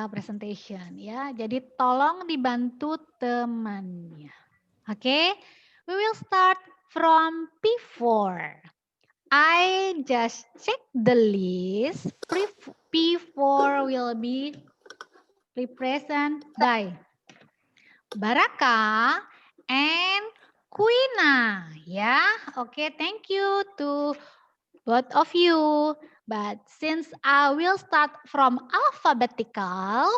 presentation ya. Jadi tolong dibantu temannya. Oke, we will start from P4. I just check the list. P4 will be represented by Baraka and Quina. Ya, oke, thank you to both of you. But since I will start from alphabetical,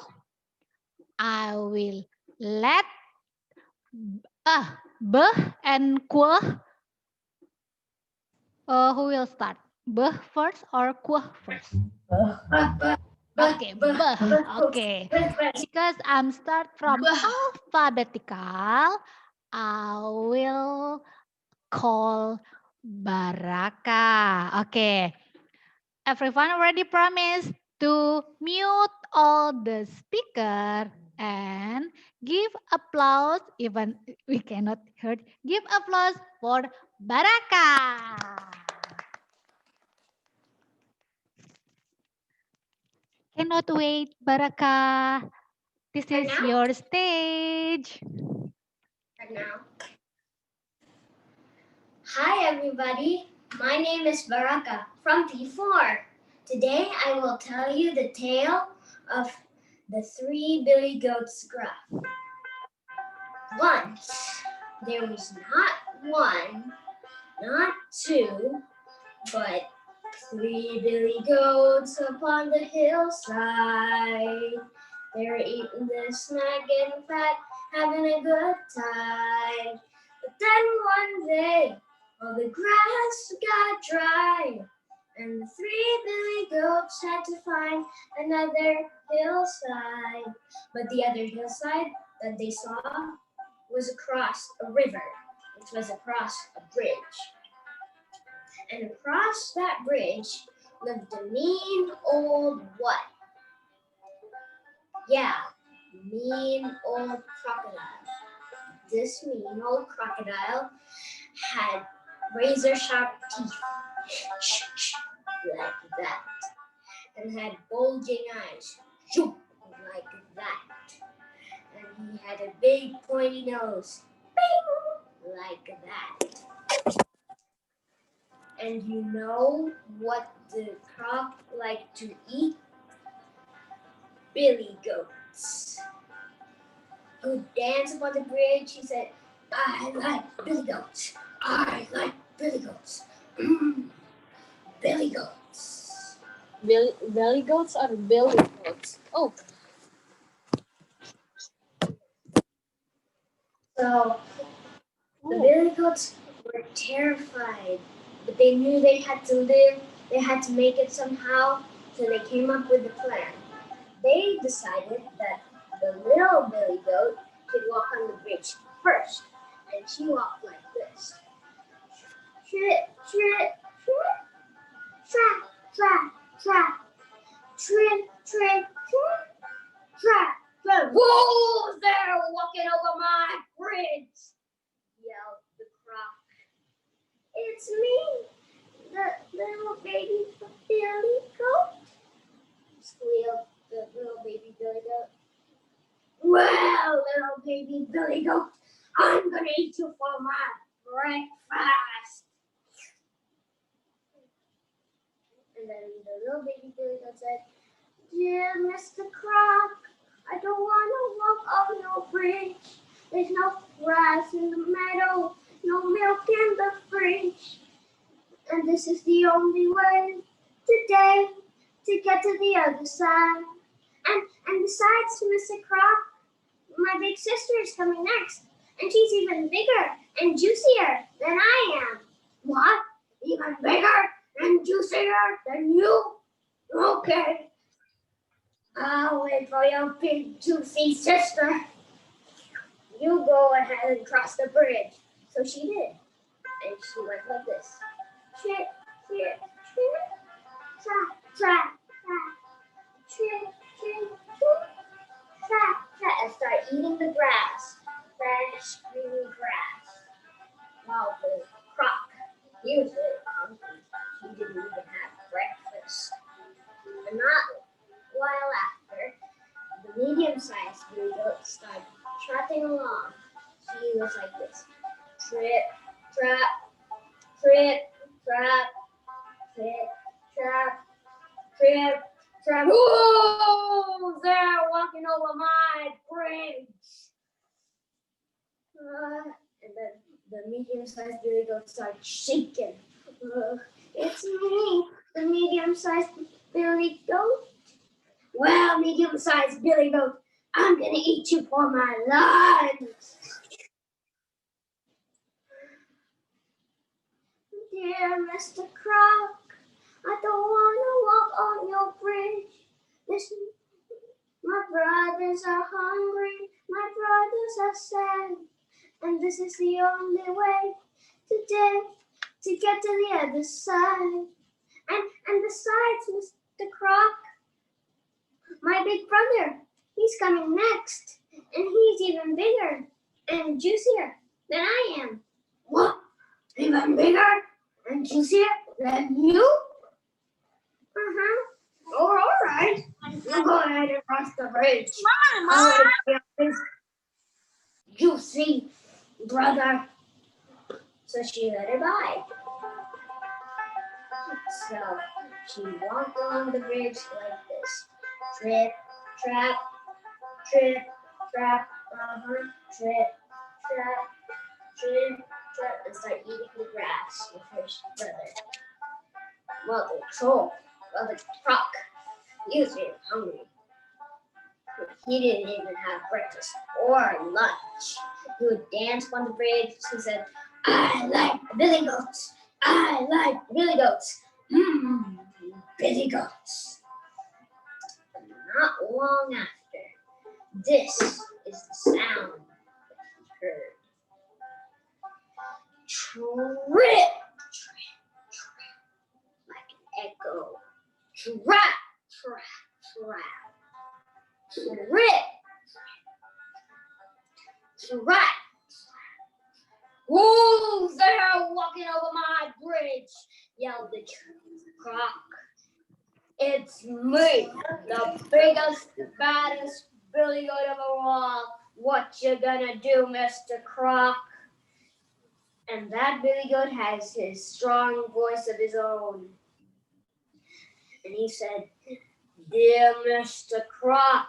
I will let B and Kuh. Who will start? B first or Kuh first? Okay, B. Okay. Because I'm start from alphabetical, I will call Baraka. Okay. Everyone already promised to mute all the speaker and give applause, even we cannot hear. Give applause for Baraka. Cannot wait, Baraka. This is your stage. Right now. Hi everybody, my name is Baraka from P4. Today I will tell you the tale of the 3 billy goats gruff. Once there was not one, not two, but 3 billy goats upon the hillside. They were eating the snack, getting fat, having a good time. But then one day, all the grass got dry, and the 3 billy goats had to find another hillside. But the other hillside that they saw was across a river. It was across a bridge. And across that bridge lived a mean old what? Yeah, mean old crocodile. This mean old crocodile had razor sharp teeth, like that, and had bulging eyes, like that, and he had a big pointy nose, like that. And you know what the croc liked to eat? Billy goats. He would dance upon the bridge. He said, I like billy goats. I like billy goats. Billy goats. Belly goats or billy goats? Oh. So the billy goats were terrified, but they knew they had to live. They had to make it somehow, so they came up with a plan. They decided that the little billy goat should walk on the bridge first, and she walked like this. Trip, trip, trip, trap, trap, trap, trip, trip, trip, trap, trap. Whoa, they're walking over my bridge, yelled the croc. It's me, the little baby billy goat, squealed the little baby billy goat. Well, little baby billy goat, I'm gonna eat you for my breakfast. And then the little baby billy goat said, Dear Mr. Croc, I don't want to walk on your bridge. There's no grass in the meadow, no milk in the fridge. And this is the only way today to get to the other side. And besides, Mr. Croc, my big sister is coming next, and she's even bigger and juicier than I am. What? Even bigger and juicier than you? Okay. I'll wait for your big juicy sister. You go ahead and cross the bridge. So she did. And she went like this. Trip, trip, trip, trap, trap, trap. Trip, trip, trip, trap, trap. And start eating the grass. Fresh, green grass. While the croc, he was really hungry. He didn't even have breakfast. And not a while after, medium-sized billy goat started trotting along. She was like this. Trip, trap, trip, trap, trip, trap, trip, trap. Whoa! They're walking over my bridge. And then the medium-sized billy goat started shaking. It's me, the medium-sized billy goat. Well, medium-sized billy goat, I'm gonna eat you for my lunch. Dear Mr. Croc, I don't want to walk on your bridge. Listen, my brothers are hungry, my brothers are sad, and this is the only way today to get to the other side. And besides, Mr. Croc, my big brother, he's coming next, and he's even bigger and juicier than I am. What? Even bigger and juicier than you? Oh, all right. You go ahead and cross the bridge. You see, brother. So she let her by. So she walked along the bridge like this. Trip, trap, trip, trap, trip, trap, trip, trap, and start eating the grass with her brother. Well, the croc, he was really hungry. He didn't even have breakfast or lunch. He would dance on the bridge. He said, I like billy goats. I like billy goats. Billy goats. And not long after, this is the sound that he heard. Trip, trip, trip, like an echo. Trap, trap, trap. Trip, trap. Who's there walking over my bridge? Yelled the croc. It's me, the biggest, baddest billy goat of all. What you gonna do, Mr. Croc? And that billy goat has his strong voice of his own. And he said, Dear Mr. Croc,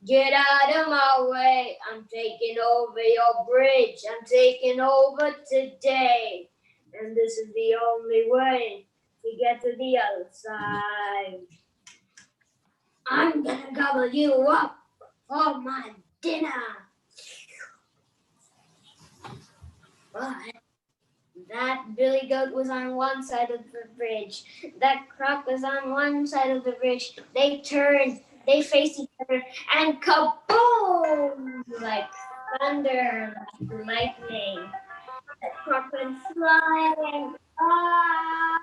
get out of my way. I'm taking over your bridge. I'm taking over today. And this is the only way to get to the other side. I'm gonna gobble you up for my dinner. But that billy goat was on one side of the bridge. That croc was on one side of the bridge. They turned, they faced each other, and kaboom! Like thunder, like lightning. That croc went flying up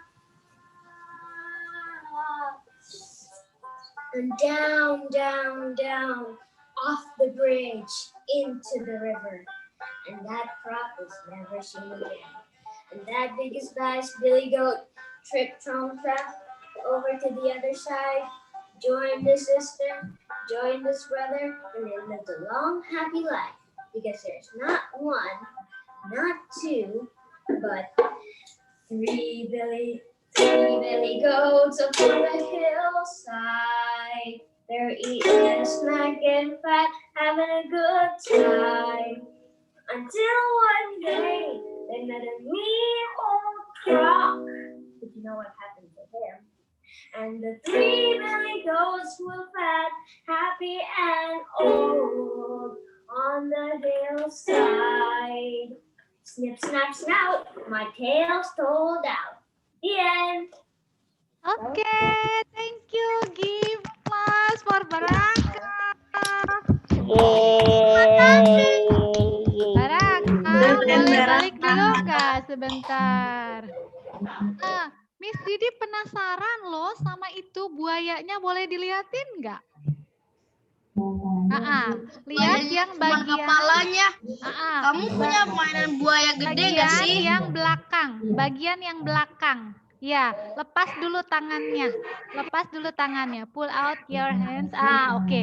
and down, down, down, off the bridge into the river. And that croc was never seen again. And that biggest, baddest billy goat tripped Trump over to the other side, joined his sister, joined his brother, and they lived a long, happy life. Because there's not one, not two, but three billy goats up on the hillside. They're eating a snack and fat, having a good time. Until one day, they met a mean old croc. But you know what happened to him? And the three billy goats were fat, happy, and old on the hillside. Snip, snap, snout, my tail's told out. The end. Okay, thank you. Give applause for Baraka. Baraka, boleh balik dulu nggak sebentar? Miss Didi penasaran loh sama itu buayanya, boleh dilihatin nggak? Lihat yang bagian kepalanya. Kamu punya mainan buaya gede nggak bagian sih? yang belakang, bagian yang belakang. Ya, lepas dulu tangannya. Lepas dulu tangannya. Pull out your hands. Ah, oke.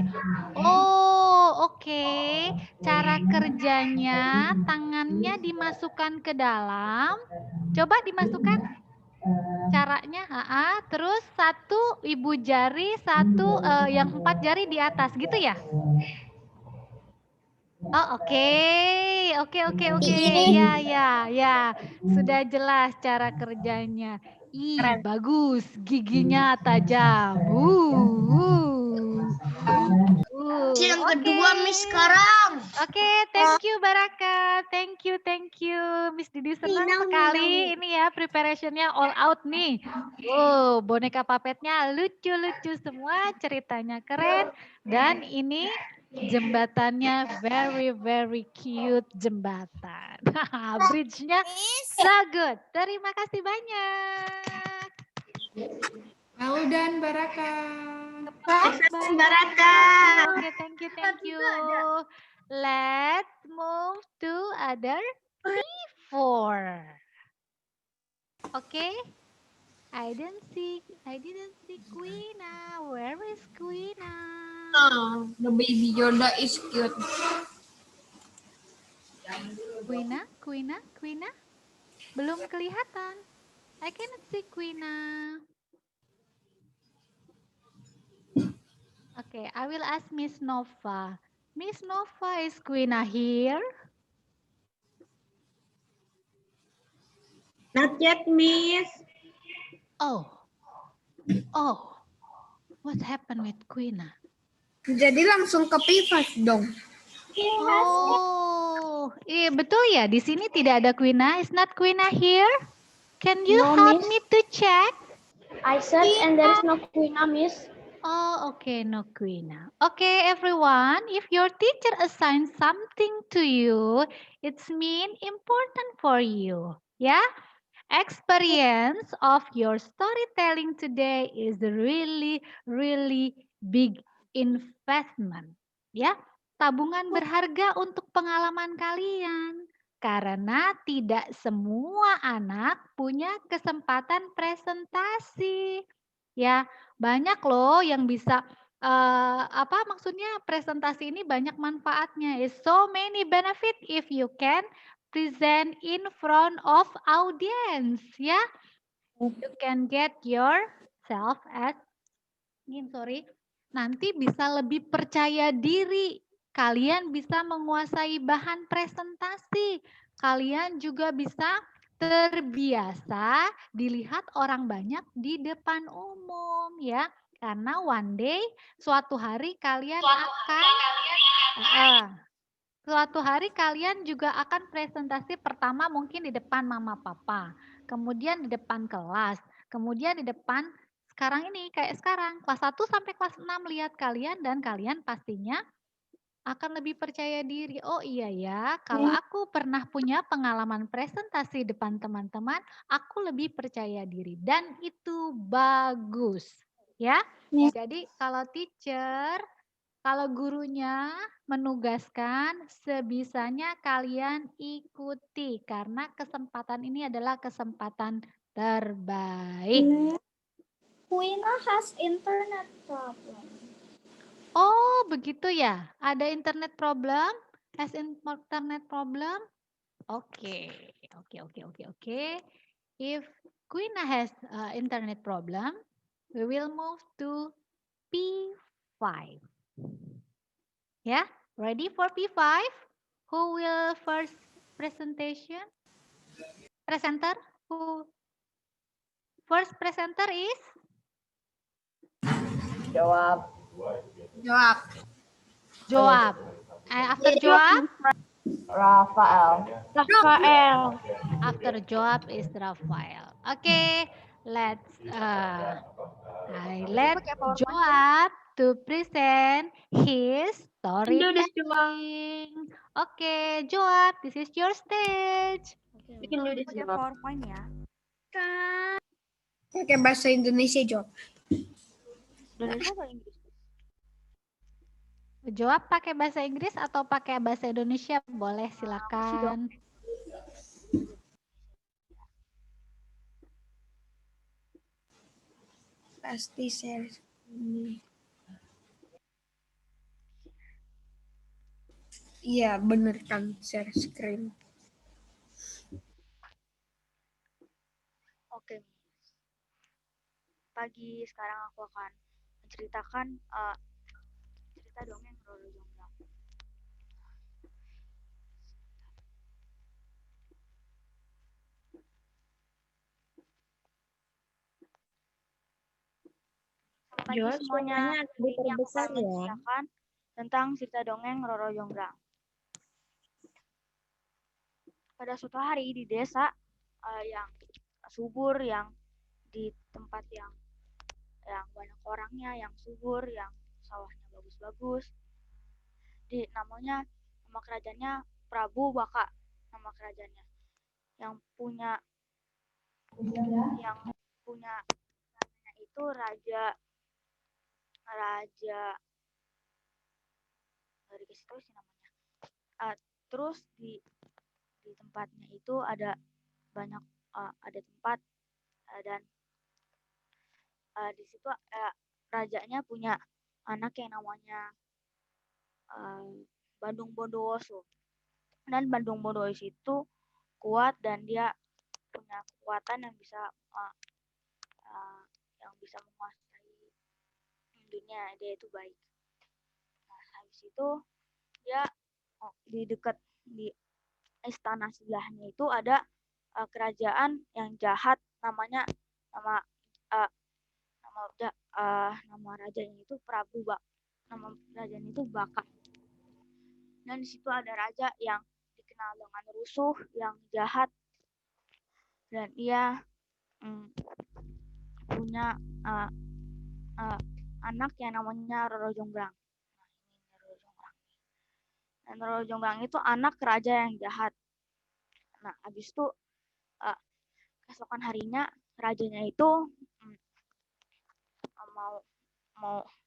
Oh, oke. Cara kerjanya, tangannya dimasukkan ke dalam. Coba dimasukkan caranya. Terus satu ibu jari, satu yang 4 jari di atas, gitu ya? Oh, oke. Oke. Ya. Sudah jelas cara kerjanya. Ih, bagus. Giginya tajam. Yang Oke. kedua, Miss sekarang. Oke, thank you Baraka. Thank you. Miss Didi senang sekali ini ya preparationnya all out nih. Boneka puppetnya lucu-lucu semua, ceritanya keren. Dan ini jembatannya very cute jembatan. Bridge-nya so good. Terima kasih banyak. Well done, Baraka. Baraka. Oke, thank you. Let's move to other P4. Okay. I didn't see Queena. Where is Queena? The baby Yoda is cute. Queena? Belum kelihatan. I cannot see Queena. Okay, I will ask Miss Nova. Miss Nova, is Queena here? Not yet, Miss. Oh, what happened with Queena? Jadi langsung ke P5 dong. Oh, iya betul ya. Di sini tidak ada Queena. Is not Queena here? Can you No, help Miss. me to check? I searched and there is no Queen, Miss. Oh, okay, no Queena. Okay, everyone. If your teacher assigns something to you, it's mean important for you. Yeah. Experience of your storytelling today is really big investment. Ya, tabungan berharga untuk pengalaman kalian. Karena tidak semua anak punya kesempatan presentasi. Ya, banyak loh yang bisa maksudnya presentasi ini banyak manfaatnya. Is so many benefit if you can present in front of audience, ya. You can get yourself as nanti bisa lebih percaya diri. Kalian bisa menguasai bahan presentasi. Kalian juga bisa terbiasa dilihat orang banyak di depan umum, ya. Karena one day suatu hari kalian juga akan presentasi pertama mungkin di depan mama papa, kemudian di depan kelas, kemudian di depan sekarang ini kayak sekarang kelas 1 sampai kelas 6 lihat kalian dan kalian pastinya akan lebih percaya diri. Oh iya ya, kalau aku pernah punya pengalaman presentasi depan teman-teman, aku lebih percaya diri dan itu bagus. Ya. Jadi kalau gurunya menugaskan, sebisanya kalian ikuti karena kesempatan ini adalah kesempatan terbaik. Queena has internet problem. Oh, begitu ya. Ada internet problem? Has internet problem? Oke. If Queena has internet problem, we will move to P5. Yeah, ready for P5? Who will first presentation? Presenter? Who? First presenter is? Jawab. Joab. After Joab? Rafael. After Joab is Rafael. Okay, let's let Joab to present his storytelling. Okay, Joab, this is your stage. You can do this. PowerPoint ya. Pakai bahasa Indonesia, Job. Indonesia atau Inggris? Jawab pakai bahasa Inggris atau pakai bahasa Indonesia? Boleh, silakan. Pasti share ini. Iya, bener kan, share screen. Oke, pagi sekarang aku akan menceritakan cerita dongeng Roro Jonggrang. Selamat pagi semuanya. Hari ini aku akan menceritakan tentang cerita dongeng Roro Jonggrang. Pada suatu hari di desa yang subur, yang di tempat yang banyak orangnya, yang subur, yang sawahnya bagus-bagus. Nama kerajaannya Prabu Baka, nama kerajaannya. Yang punya namanya itu raja dari dikasih tahu sih namanya. Terus di tempatnya itu ada banyak ada tempat dan di situ rajanya punya anak yang namanya Bandung Bondowoso. Dan Bandung Bondowoso itu kuat dan dia punya kekuatan yang bisa menguasai dunia. Dia itu baik. Nah, habis itu dia di istana sebelahnya itu ada kerajaan yang jahat, nama rajanya itu nama rajanya itu Baka. Dan di situ ada raja yang dikenal dengan rusuh, yang jahat, dan ia punya anak yang namanya Roro Jonggrang. Dan Roro Jonggrang itu anak raja yang jahat. Nah, habis itu keesokan harinya rajanya itu mau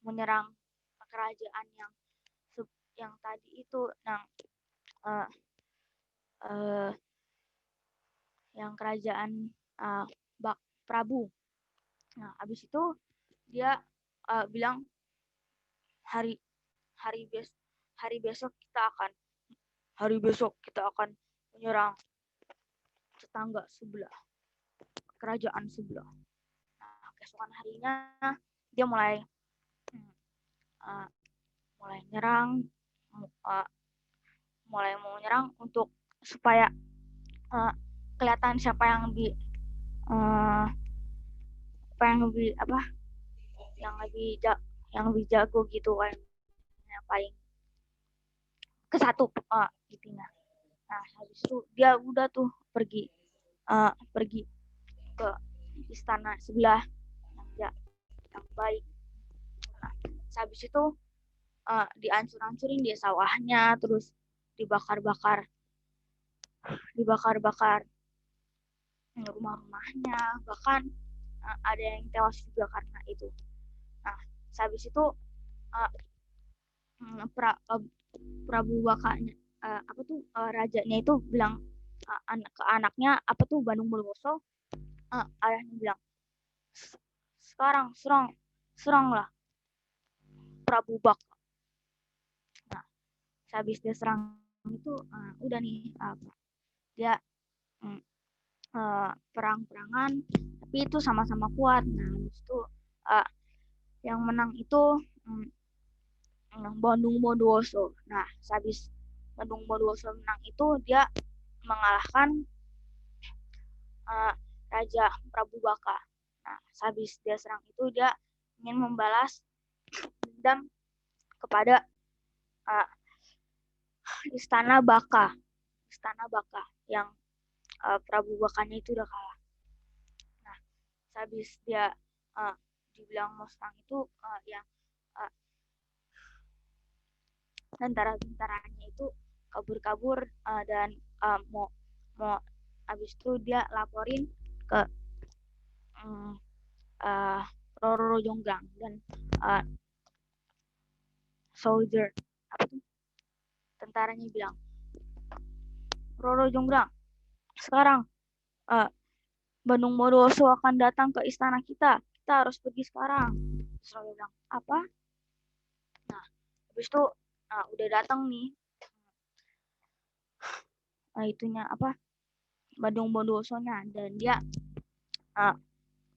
menyerang kerajaan yang tadi itu, yang kerajaan Prabu. Nah, habis itu dia bilang hari besok kita akan menyerang tetangga sebelah, kerajaan sebelah. Nah, keesokan harinya dia mulai mau menyerang untuk supaya kelihatan siapa yang lebih jago gitu kan, yang paling ke satu intinya. Nah, habis itu dia udah tuh pergi ke istana sebelah yang baik. Nah, habis itu dihancur-hancurin dia sawahnya, terus dibakar-bakar rumah-rumahnya, bahkan ada yang tewas juga karena itu. Nah, habis itu Prabu Bakanya rajanya itu bilang ke anaknya Bandung Bondowoso, ayahnya bilang, sekarang seranglah Prabu Baka. Nah, habis dia serang itu udah nih dia perang-perangan, tapi itu sama-sama kuat. Nah, habis itu yang menang itu Bandung Bondowoso. Nah, habis Bandung Bondowoso menang itu dia mengalahkan Raja Prabu Baka. Nah, habis dia serang itu dia ingin membalas dendam kepada istana Baka yang Prabu Bakanya itu udah kalah. Nah, habis dia dibilang mau serang itu yang tentara-tentaranya itu kabur dan mau habis itu dia laporin ke Roro Jonggrang dan soldier tentaranya bilang, Roro Jonggrang, sekarang Bandung Bondowoso akan datang ke istana kita kita harus pergi sekarang. Terus Roy bilang, apa? Nah, habis itu udah datang nih itunya apa? Bandung Bondowosonya, dan dia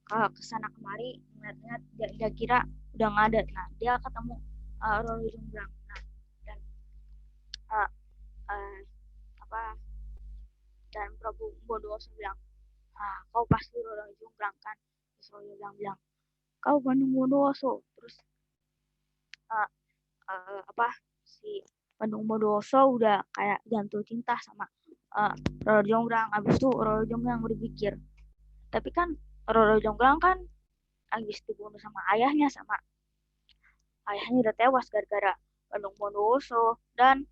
ke sana kemari ngeliat-ngeliat, dia kira udah nggak ada. Nah, dia ketemu Roro Jonggrang. Nah, dan apa? Dan Prabu Bondowoso bilang, kau pasti Roro Jonggrang kan? Terus Roro Jonggrang bilang, kau Bandung Bondowoso. Terus si Bandung Bondowoso udah kayak jatuh cinta sama Roro Jonggrang. Abis itu Roro Jonggrang berpikir, tapi kan Roro Jonggrang kan habis dibunuh sama ayahnya udah tewas gara-gara Bandung Bondowoso, dan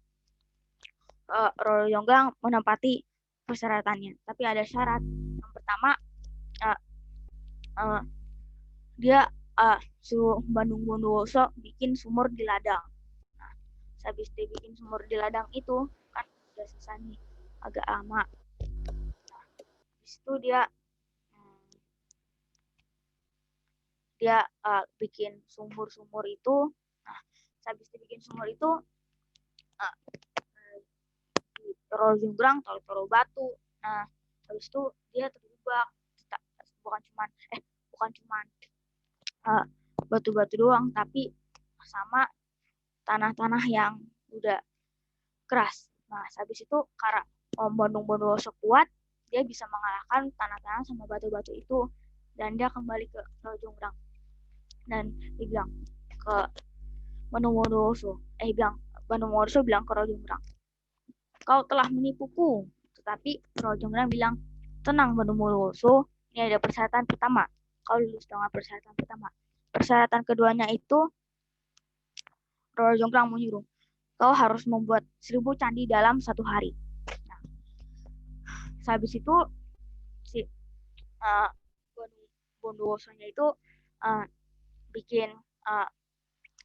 Roro Jonggrang menempati persyaratannya, tapi ada syarat. Yang pertama, dia suruh Bandung Bondowoso bikin sumur di ladang. Nah, habis dia bikin sumur di ladang itu kan udah selesai nih, agak lama. Nah, habis itu dia bikin sumur itu. Nah, habis dibikin sumur itu, Roro Jonggrang taruh batu. Nah, habis itu dia terjebak. Bukan cuman batu-batu doang, tapi sama tanah-tanah yang udah keras. Nah, habis itu karena Bandung Bondowoso kuat, dia bisa mengalahkan tanah-tanah sama batu-batu itu, dan dia kembali ke Roro Jonggrang. Dan dia bilang ke Bandung Bondowoso, Bandung Bondowoso bilang ke Roro Jonggrang, kau telah menipuku. Tetapi Roro Jonggrang bilang, tenang Bandung Bondowoso, ini ada persyaratan pertama. Kau lulus dengan persyaratan pertama. Persyaratan keduanya itu, Roro Jonggrang menyuruh, kau harus membuat 1000 candi dalam 1 hari. Nah, habis itu si Bondowosonya itu bikin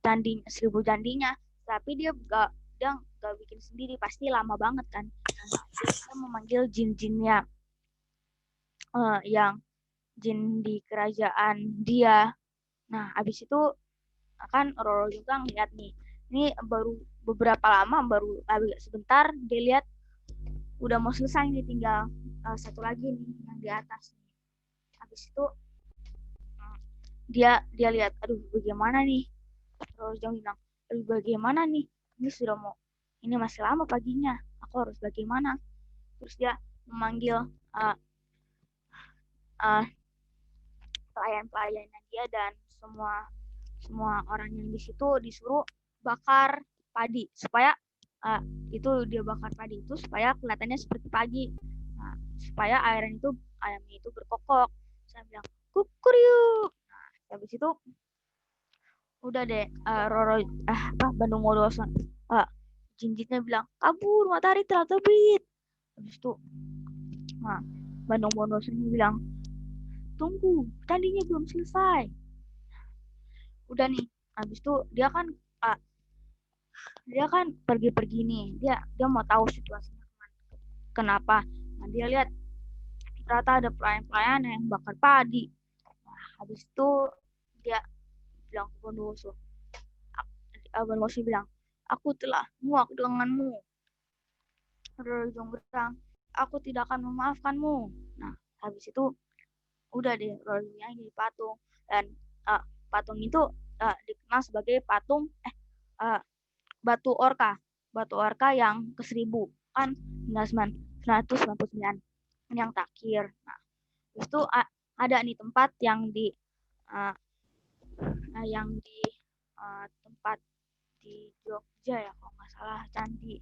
1000 candinya, tapi dia nggak bikin sendiri, pasti lama banget kan. Dia memanggil jin-jinnya yang jin di kerajaan dia. Nah, habis itu kan Roro Jonggrang lihat nih, ini baru beberapa lama, baru sebentar dia lihat udah mau selesai nih, tinggal satu lagi nih yang di atas. Habis itu dia lihat, aduh bagaimana nih? Roro Jonggrang bilang, aduh bagaimana nih? Ini masih lama paginya, aku harus bagaimana? Terus dia memanggil pelayan-pelayannya dia, dan semua orang yang di situ disuruh bakar padi, supaya itu dia bakar padi itu supaya kelihatannya seperti pagi. Nah, supaya ayamnya itu berkokok. Saya bilang kukuriuk. Nah, habis itu udah deh Bandung Bondowoso jinjitnya bilang, kabur, matahari telah terbit. Habis itu Bandung Bondowoso bilang, tunggu, candinya belum selesai. Udah nih, habis itu dia kan pergi-pergi nih, dia mau tahu situasinya kenapa. Nah, dia lihat ternyata ada pelayan-pelayan yang bakar padi. Nah, habis itu dia bilang ke Bondowoso, Bondowoso bilang, aku telah muak denganmu, Roro Jonggrang, aku tidak akan memaafkanmu. Nah, habis itu udah deh, Roro Jonggrang jadi patung, dan patung itu dikenal sebagai patung batu orka yang ke-1000 kan 999 yang terakhir. Nah, itu ada nih tempat yang di tempat di Jogja ya kalau nggak salah, candi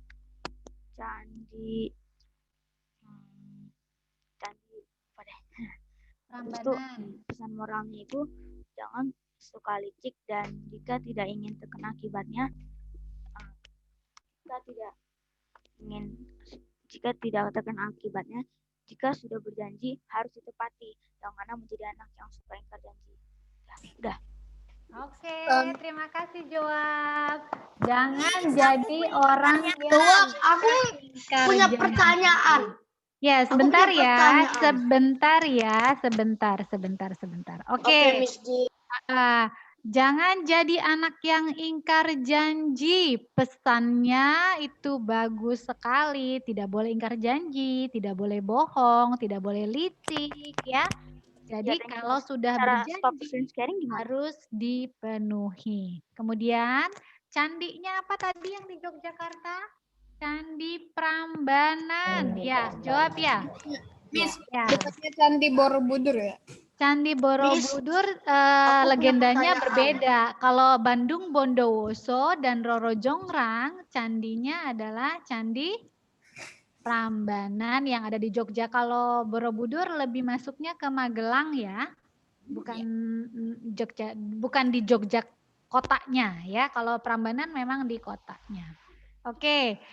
apa deh. Itu pesan moralnya itu, jangan suka licik, dan jika tidak ingin terkena akibatnya, jika sudah berjanji harus ditepati. Yang mana menjadi anak yang suka ingkar janji. Udah. Oke, terima kasih Joab. Jangan jadi orang yang Joab, aku punya pertanyaan. Ya, Aku sebentar punya ya. pertanyaan. Sebentar ya. Sebentar. Oke. Miss G. Jangan jadi anak yang ingkar janji. Pesannya itu bagus sekali. Tidak boleh ingkar janji, tidak boleh bohong, tidak boleh licik ya. Jadi thank you, kalau Miss. sudah Cara stop berjanji screen sharing gimana? harus dipenuhi. Kemudian candinya apa tadi yang di Yogyakarta? Candi Prambanan. Ya, jawab ya. Miss, Ya. dekatnya Candi Borobudur ya? Candi Borobudur punya legendanya pertanyaan. berbeda. Kalau Bandung Bondowoso dan Roro Jonggrang, candinya adalah Candi Prambanan yang ada di Jogja. Kalau Borobudur lebih masuknya ke Magelang ya. Bukan Jogja, bukan di Jogja kotanya ya. Kalau Prambanan memang di kotanya. Oke.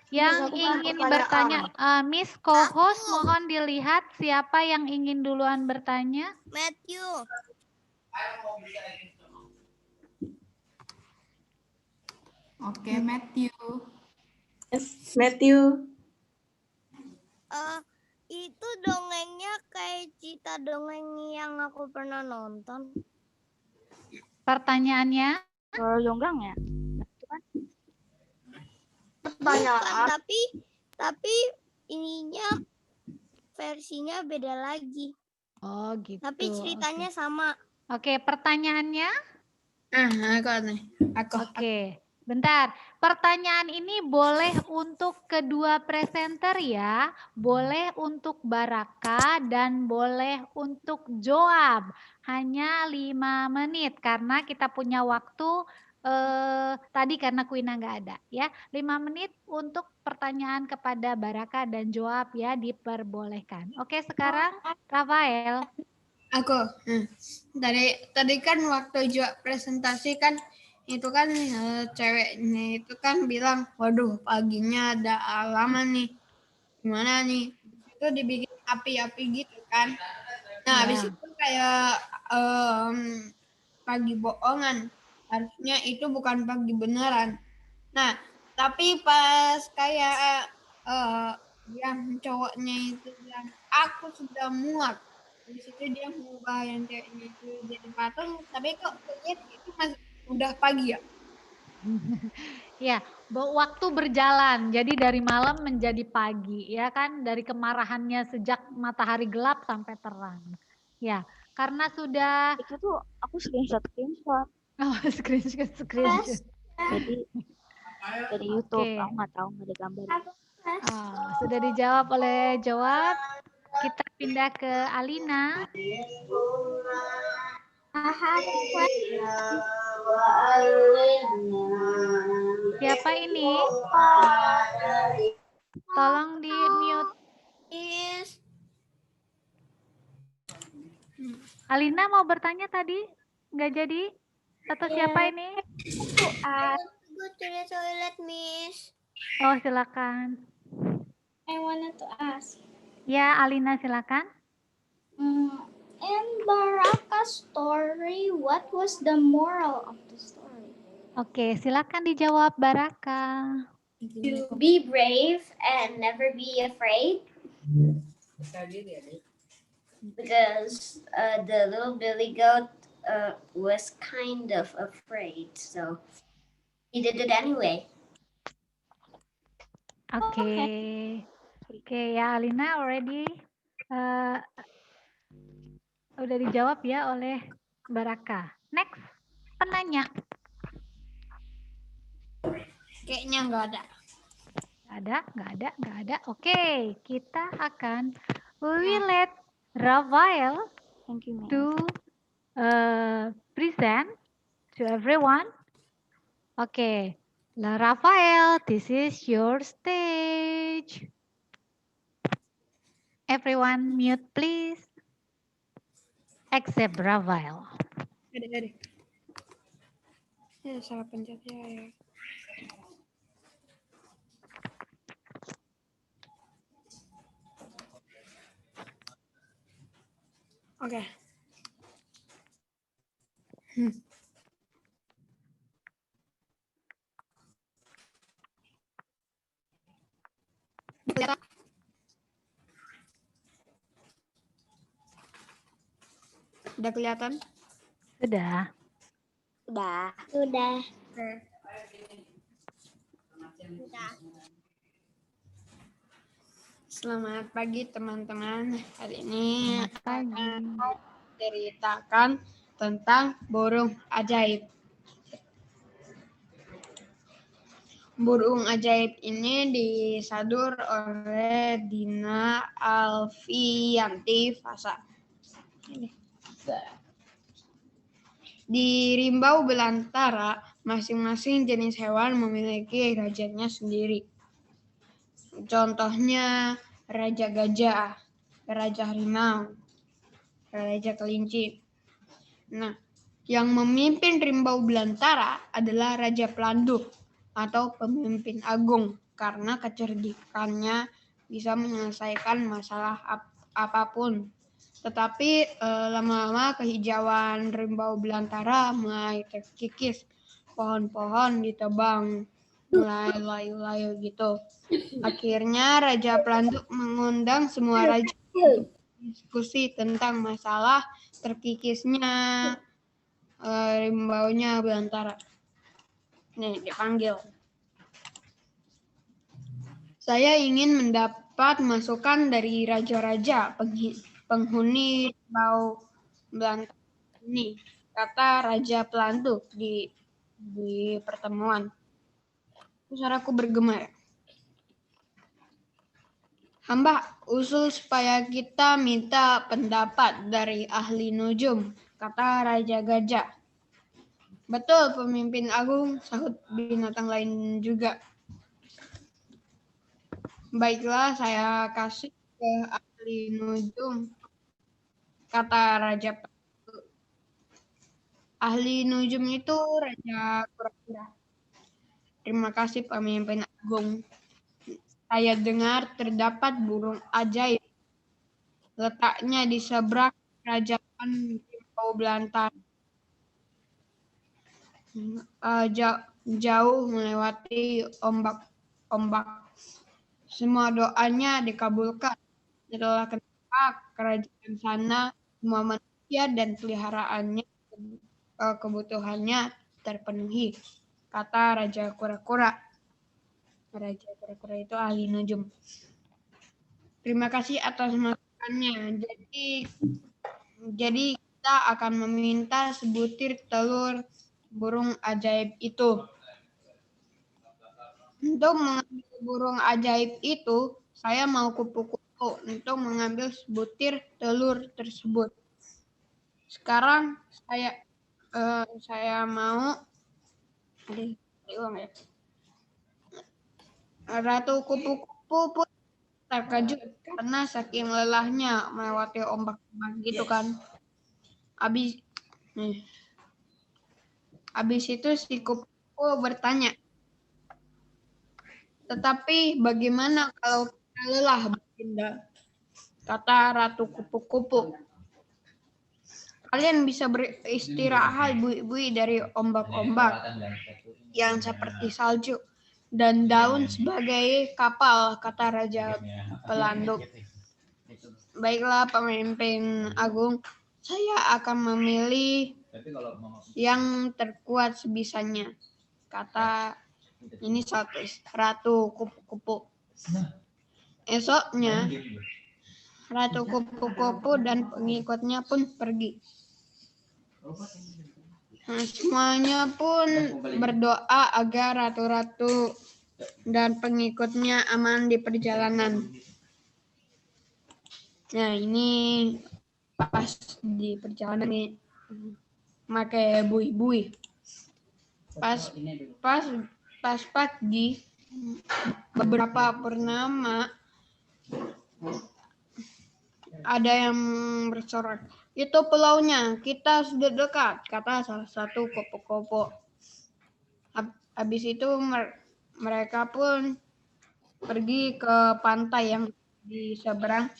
Yang aku punya ingin pertanyaan. bertanya, Miss Co-host mohon dilihat siapa yang ingin duluan bertanya. Matthew. Oke, Matthew. Matthew. Itu dongengnya kayak cerita dongeng yang aku pernah nonton. Pertanyaannya, Roro Jonggrang ya? Itu kan Bukan, tapi ininya versinya beda lagi. oh gitu. Tapi ceritanya sama. Oke, pertanyaannya. Aku. Oke, bentar. Pertanyaan ini boleh untuk kedua presenter ya, boleh untuk Baraka dan boleh untuk Joab. Hanya 5 menit karena kita punya waktu tadi karena Kuina nggak ada ya. 5 menit untuk pertanyaan kepada Baraka dan Joab ya diperbolehkan. Oke, sekarang Rafael. Aku. Tadi kan waktu juga presentasi kan itu kan ceweknya itu kan bilang, waduh paginya ada halaman nih, gimana nih? Itu dibikin api-api gitu kan. Nah habis itu kayak pagi bohongan, harusnya itu bukan pagi beneran. Nah tapi pas kayak yang cowoknya itu bilang, aku sudah muak. Habis itu dia mengubah yang ceweknya itu jadi patung, tapi kok lihat itu masih udah pagi ya? Ya, waktu berjalan. Jadi dari malam menjadi pagi, ya kan? Dari kemarahannya sejak matahari gelap sampai terang. Ya, karena sudah itu tuh aku screenshot. screenshot. Jadi dari YouTube Oke. aku nggak tahu nggak ada gambar. Sudah dijawab oleh Jawab. Kita pindah ke Alina. Siapa ini? Tolong di mute. Alina mau bertanya tadi? Nggak jadi? Atau siapa ini? Go to the toilet, Miss. Oh, silakan. I wanted to ask. Ya, Alina silakan. In Baraka's story, what was the moral of the story? Oke, silakan dijawab Baraka. To be brave and never be afraid. Because the little Billy goat was kind of afraid, so he did it anyway. Oke, ya Alina already udah dijawab ya oleh Baraka. Next, penanya. Kayaknya nggak ada. Nggak ada. Oke, kita akan we let Rafael Thank you, Miss. to present to everyone. Oke, Rafael, this is your stage. Everyone mute please. Except Rafael. Ada. Ya, salah pencet ya. Oke. Udah kelihatan? Sudah. Udah. Oke. Selamat pagi teman-teman. Hari ini Selamat pagi. ceritakan tentang burung ajaib. Burung ajaib ini disadur oleh Dina Alfianti Fasa. Di Rimbau Belantara, masing-masing jenis hewan memiliki rajanya sendiri. Contohnya Raja Gajah, Raja Harimau, Raja Kelinci. Nah, yang memimpin Rimbau Belantara adalah Raja Pelanduk atau pemimpin agung karena kecerdikannya bisa menyelesaikan masalah apapun. Tetapi lama-lama kehijauan Rimbau Belantara mulai terkikis, pohon-pohon ditebang, mulai layu-layu gitu. Akhirnya Raja Pelanduk mengundang semua raja untuk diskusi tentang masalah terkikisnya rimbaunya Belantara. Nih, dipanggil. Saya ingin mendapat masukan dari raja-raja penghuni rimbau Belantara ini, kata Raja Pelanduk di pertemuan. Suaraku bergema. Hamba usul supaya kita minta pendapat dari ahli nujum, kata Raja Gajah. Betul, pemimpin agung, sahut binatang lain juga. Baiklah, saya kasih ke ahli nujum, kata Raja Pelanduk. Ahli nujum itu Raja Kura-Kura. Terima kasih pemimpin agung. Saya dengar terdapat burung ajaib. Letaknya di seberang kerajaan Rimbau Belantara. Jauh melewati ombak-ombak. Semua doanya dikabulkan. Setelah kenapa kerajaan sana semua manusia dan peliharaannya kebutuhannya terpenuhi, kata Raja Kura-Kura. Raja Kura-Kura itu ahli nujum. Terima kasih atas masukannya. Jadi kita akan meminta sebutir telur burung ajaib itu. Untuk mengambil burung ajaib itu, saya mau kupu-kupu untuk mengambil sebutir telur tersebut. Sekarang saya mau Ratu kupu-kupu pun terkejut karena saking lelahnya melewati ombak-ombak gitu kan. Habis itu si kupu-kupu bertanya, tetapi bagaimana kalau kita lelah, Baginda? Kata Ratu kupu-kupu. Kalian bisa beristirahat bui-bui dari ombak-ombak yang seperti salju dan daun sebagai kapal, kata Raja Pelanduk. Baiklah pemimpin agung, saya akan memilih yang terkuat sebisanya, kata Ratu kupu-kupu. Esoknya Ratu kupu-kupu dan pengikutnya pun pergi. Semuanya pun berdoa agar ratu-ratu dan pengikutnya aman di perjalanan. Nah, ini pas di perjalanan nih, pakai bui-bui. Pas pagi, beberapa purnama ada yang bersorak. Itu pulaunya, kita sudah dekat, kata salah satu kupu-kupu. Habis itu mereka pun pergi ke pantai yang di seberang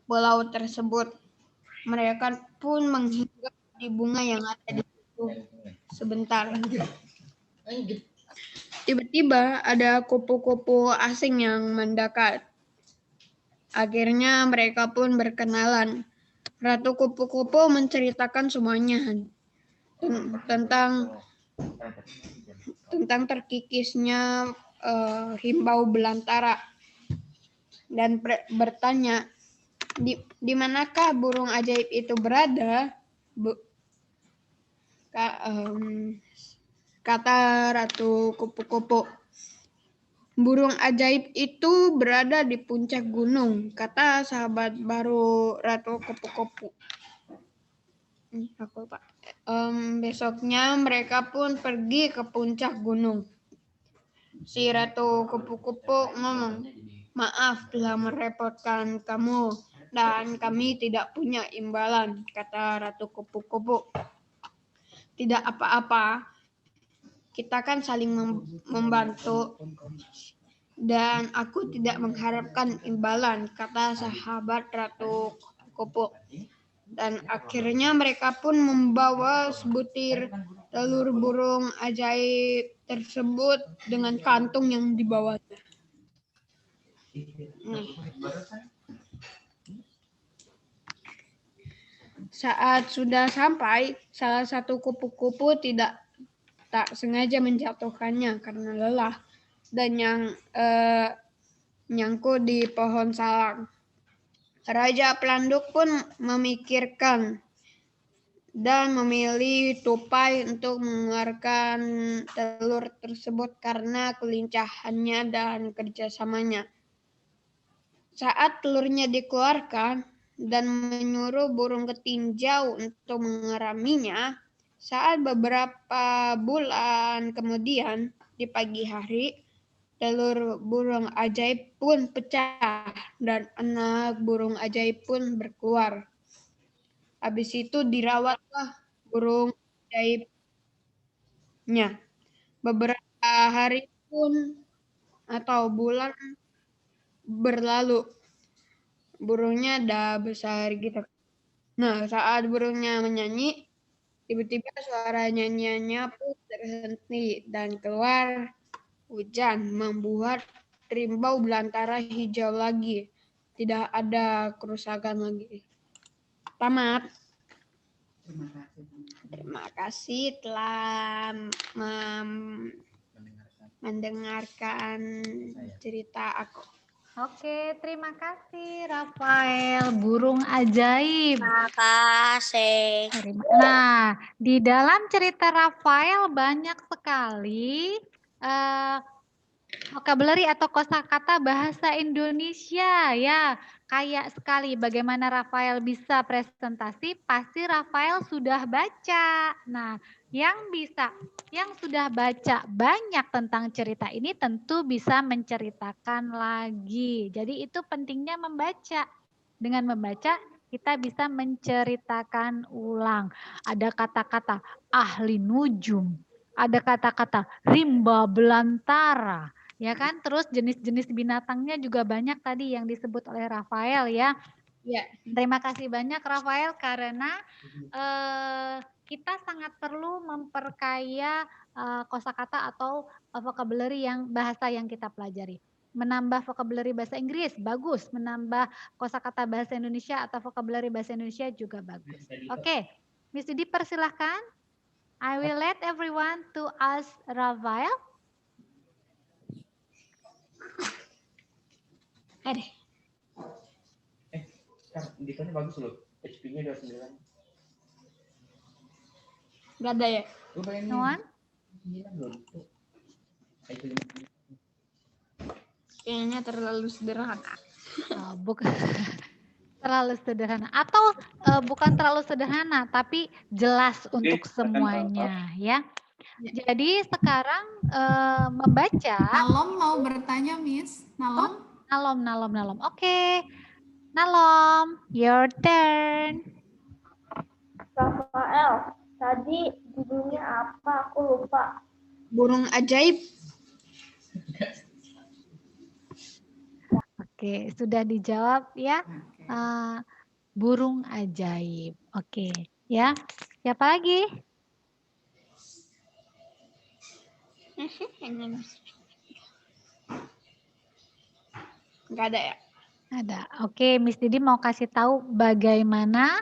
pulau tersebut. Mereka pun menghinggap di bunga yang ada di situ sebentar. Tiba-tiba ada kupu-kupu asing yang mendekat. Akhirnya mereka pun berkenalan. Ratu Kupu-Kupu menceritakan semuanya tentang terkikisnya himbau belantara dan bertanya, di manakah burung ajaib itu berada? Kata Ratu Kupu-Kupu. Burung ajaib itu berada di puncak gunung, kata sahabat baru Ratu Kupu-Kupu. Besoknya mereka pun pergi ke puncak gunung. Si Ratu Kupu-Kupu ngomong, maaf telah merepotkan kamu dan kami tidak punya imbalan, kata Ratu Kupu-Kupu. Tidak apa-apa, kita kan saling membantu dan aku tidak mengharapkan imbalan, kata sahabat Ratu Kupu. Dan akhirnya mereka pun membawa sebutir telur burung ajaib tersebut dengan kantung yang dibawanya. Saat sudah sampai, salah satu kupu-kupu tak sengaja menjatuhkannya karena lelah dan nyangkut di pohon salang. Raja Pelanduk pun memikirkan dan memilih tupai untuk mengeluarkan telur tersebut karena kelincahannya dan kerjasamanya. Saat telurnya dikeluarkan dan menyuruh burung ketinjau untuk mengeraminya, saat beberapa bulan kemudian di pagi hari, telur burung ajaib pun pecah dan anak burung ajaib pun berkeluar. Habis itu dirawatlah burung ajaibnya. Beberapa hari pun atau bulan berlalu. Burungnya udah besar gitu. Nah, saat burungnya menyanyi, tiba-tiba suara nyanyiannya pun terhenti dan keluar hujan, membuat rimbau belantara hijau lagi. Tidak ada kerusakan lagi. Tamat. Terima kasih telah mendengarkan cerita aku. Oke, terima kasih Rafael, burung ajaib. Makasih. Nah, di dalam cerita Rafael banyak sekali vocabulary atau kosakata bahasa Indonesia ya. Kayak sekali bagaimana Rafael bisa presentasi, pasti Rafael sudah baca. Nah, yang sudah baca banyak tentang cerita ini tentu bisa menceritakan lagi. Jadi itu pentingnya membaca. Dengan membaca kita bisa menceritakan ulang. Ada kata-kata ahli nujum, ada kata-kata rimba belantara, ya kan? Terus jenis-jenis binatangnya juga banyak tadi yang disebut oleh Rafael ya. Ya. Terima kasih banyak Rafael karena kita sangat perlu memperkaya kosakata atau vocabulary bahasa yang kita pelajari. Menambah vocabulary bahasa Inggris bagus, menambah kosakata bahasa Indonesia atau vocabulary bahasa Indonesia juga bagus. Oke, Miss Didi persilahkan. I will let everyone to ask Rafael. Ada. Dikanya bagus loh. HP-nya 29. Gak ada ya? Lu bayangin. No one? 9 loh. Kayaknya terlalu sederhana. Oh, bukan terlalu sederhana atau bukan terlalu sederhana tapi jelas untuk semuanya ya. Jadi sekarang membaca. Nalom mau bertanya, Miss. Nalom? Nalom. Oke. Nalom, your turn. Rafael, tadi judulnya apa? Aku lupa. Burung ajaib. Oke, sudah dijawab ya. Burung ajaib. Oke, ya. Siapa lagi? Enggak ada ya? Ada. Oke, Miss Didi mau kasih tahu bagaimana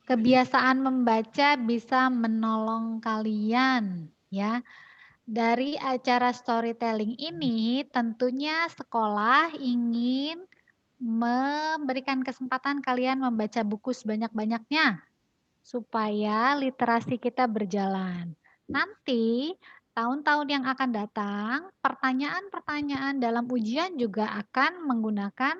Kebiasaan membaca bisa menolong kalian ya. Dari acara storytelling ini tentunya sekolah ingin memberikan kesempatan kalian membaca buku sebanyak-banyaknya supaya literasi kita berjalan. Nanti tahun-tahun yang akan datang, pertanyaan-pertanyaan dalam ujian juga akan menggunakan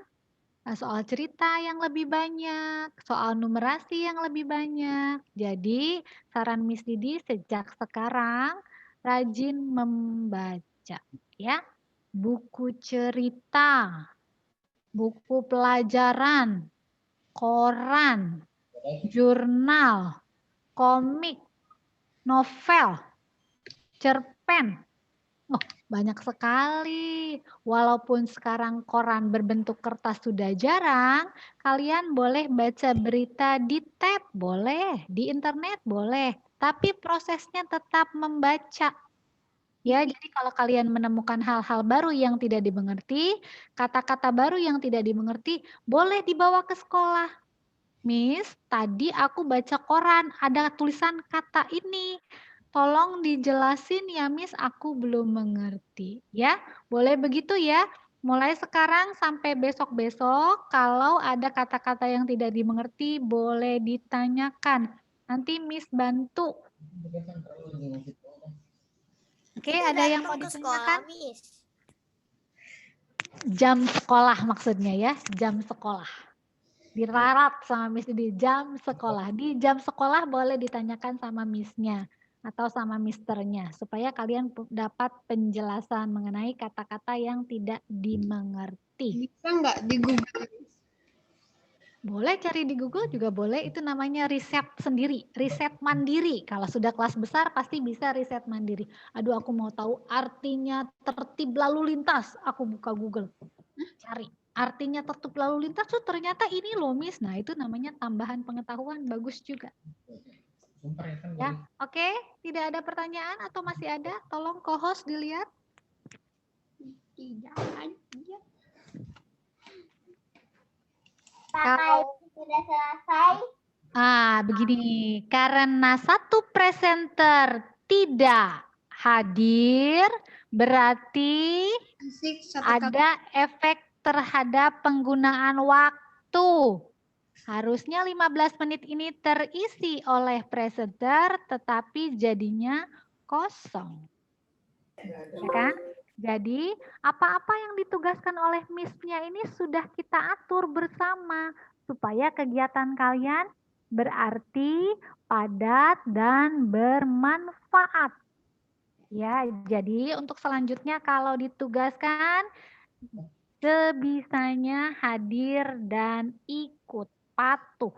soal cerita yang lebih banyak, soal numerasi yang lebih banyak. Jadi, saran Miss Didi sejak sekarang rajin membaca ya. Buku cerita, buku pelajaran, koran, jurnal, komik, novel, cerpen. Oh, banyak sekali. Walaupun sekarang koran berbentuk kertas sudah jarang, kalian boleh baca berita di tab, boleh, di internet boleh, tapi prosesnya tetap membaca. Ya, jadi kalau kalian menemukan hal-hal baru yang tidak dimengerti, kata-kata baru yang tidak dimengerti, boleh dibawa ke sekolah. Miss, tadi aku baca koran, ada tulisan kata ini. Tolong dijelasin ya Miss, aku belum mengerti. Ya, boleh begitu ya. Mulai sekarang sampai besok-besok, kalau ada kata-kata yang tidak dimengerti, boleh ditanyakan. Nanti Miss bantu. Oke, ada yang mau ditanyakan? Jam sekolah maksudnya ya, jam sekolah. Dirarat sama Miss di jam sekolah. Di jam sekolah boleh ditanyakan sama Miss-nya atau sama misternya supaya kalian dapat penjelasan mengenai kata-kata yang tidak dimengerti. Bisa nggak di Google? Boleh cari di Google juga boleh, itu namanya riset sendiri, riset mandiri. Kalau sudah kelas besar pasti bisa riset mandiri. Aduh aku mau tahu artinya tertib lalu lintas, aku buka Google, cari. Artinya tertib lalu lintas tuh ternyata ini loh Miss. Nah itu namanya tambahan pengetahuan, bagus juga. Ya, oke. Tidak ada pertanyaan atau masih ada? Tolong co-host dilihat. Tidak ada. Kalau sudah selesai. Begini. Karena satu presenter tidak hadir, berarti ada efek terhadap penggunaan waktu. Harusnya 15 menit ini terisi oleh presenter, tetapi jadinya kosong. Ya kan? Jadi, apa-apa yang ditugaskan oleh Miss-nya ini sudah kita atur bersama, supaya kegiatan kalian berarti, padat, dan bermanfaat. Ya, jadi untuk selanjutnya kalau ditugaskan, sebisanya hadir dan ikut, patuh.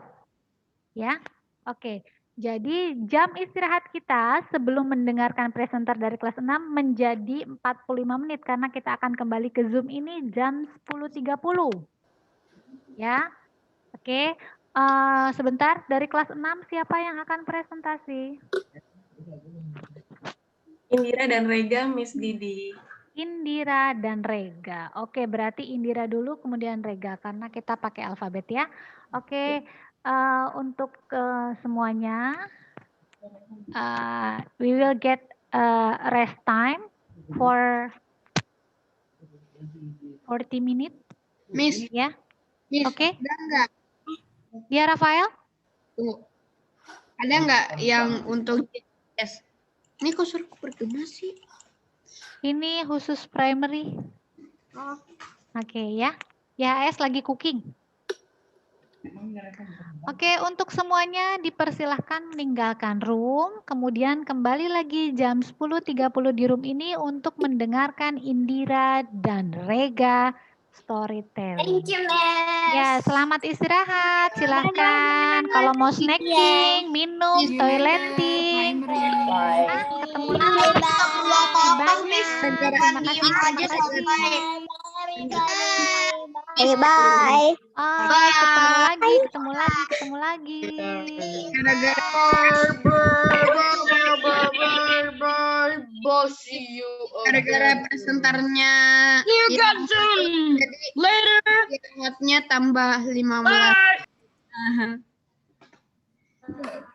Ya, oke. Jadi jam istirahat kita sebelum mendengarkan presenter dari kelas 6 menjadi 45 menit karena kita akan kembali ke Zoom ini jam 10.30. Ya, oke. Sebentar, dari kelas 6 siapa yang akan presentasi? Indira dan Rega, Miss Didi. Indira dan Rega. Oke, berarti Indira dulu kemudian Rega karena kita pakai alfabet ya. Oke, untuk semuanya we will get rest time for 40 minutes. Miss, Ya. Miss, Oke. ada nggak? Ya, Rafael? Tunggu. Ada nggak yang untuk yes? Ini kok suruh bergema sih? Ini khusus primary. Oke ya. YHS lagi cooking. Oke, untuk semuanya dipersilahkan meninggalkan room, kemudian kembali lagi jam 10.30 di room ini untuk mendengarkan Indira dan Rega storytelling. Thank you, Miss. Ya, selamat istirahat. Silahkan. Kalau mau snacking, minum, toileting. Ketemu lagi. Banyak. Terima kasih. Bye. Ketemu lagi. Gara-gara presenternya jadi later tambah 15. Good.